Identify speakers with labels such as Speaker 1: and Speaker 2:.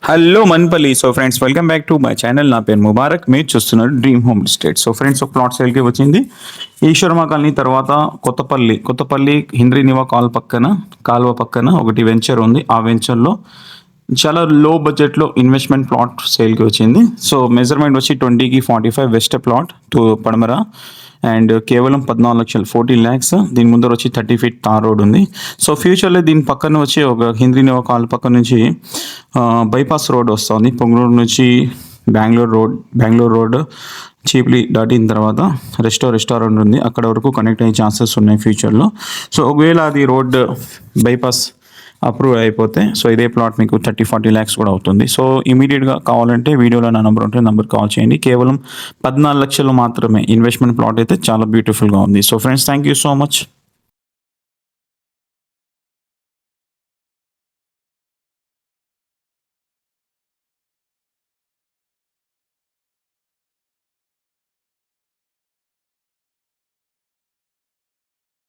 Speaker 1: Hello Manpalli. So friends, welcome back to my channel. నా పేరు ముబారక్. మీరు చూస్తున్నారు dream home estate. So friends, ఒక ప్లాట్ సేల్కి వచ్చింది ఈశ్వరమ్మ కాలనీ తర్వాత కొత్తపల్లి హింద్రీనివా కాలువ పక్కన ఒకటి వెంచర్ ఉంది. ఆ వెంచర్లో చాలా లో బడ్జెట్లో ఇన్వెస్ట్మెంట్ ప్లాట్ సేల్కి వచ్చింది. సో మెజర్మెంట్ వచ్చి 20కి 45 వెస్ట్ ప్లాట్ టు పడమర అండ్ కేవలం 14 లక్షలు 14 ల్యాక్స్. దీని ముందర వచ్చి 30 ఫీట్ తార్ రోడ్ ఉంది. సో ఫ్యూచర్లో దీని పక్కన వచ్చి ఒక హింద్రీనివా కాల్ పక్క నుంచి బైపాస్ రోడ్ వస్తుంది. పొంగనూరు నుంచి బెంగళూరు రోడ్ చీప్లీ దాటిన తర్వాత రెస్టారెంట్ ఉంది. అక్కడ వరకు కనెక్ట్ అయ్యే ఛాన్సెస్ ఉన్నాయి ఫ్యూచర్లో. సో ఒకవేళ అది రోడ్ బైపాస్ అప్రూవ్ అయిపోతే సో ఇదే ప్లాట్ మీకు 30-40 ల్యాక్స్ కూడా అవుతుంది. సో ఇమీడియట్గా కావాలంటే వీడియోలో నా నెంబర్ ఉంటే నెంబర్ కాల్ చేయండి. కేవలం 14 లక్షలు మాత్రమే ఇన్వెస్ట్మెంట్ ప్లాట్ అయితే చాలా బ్యూటిఫుల్గా ఉంది. So friends, thank you so much.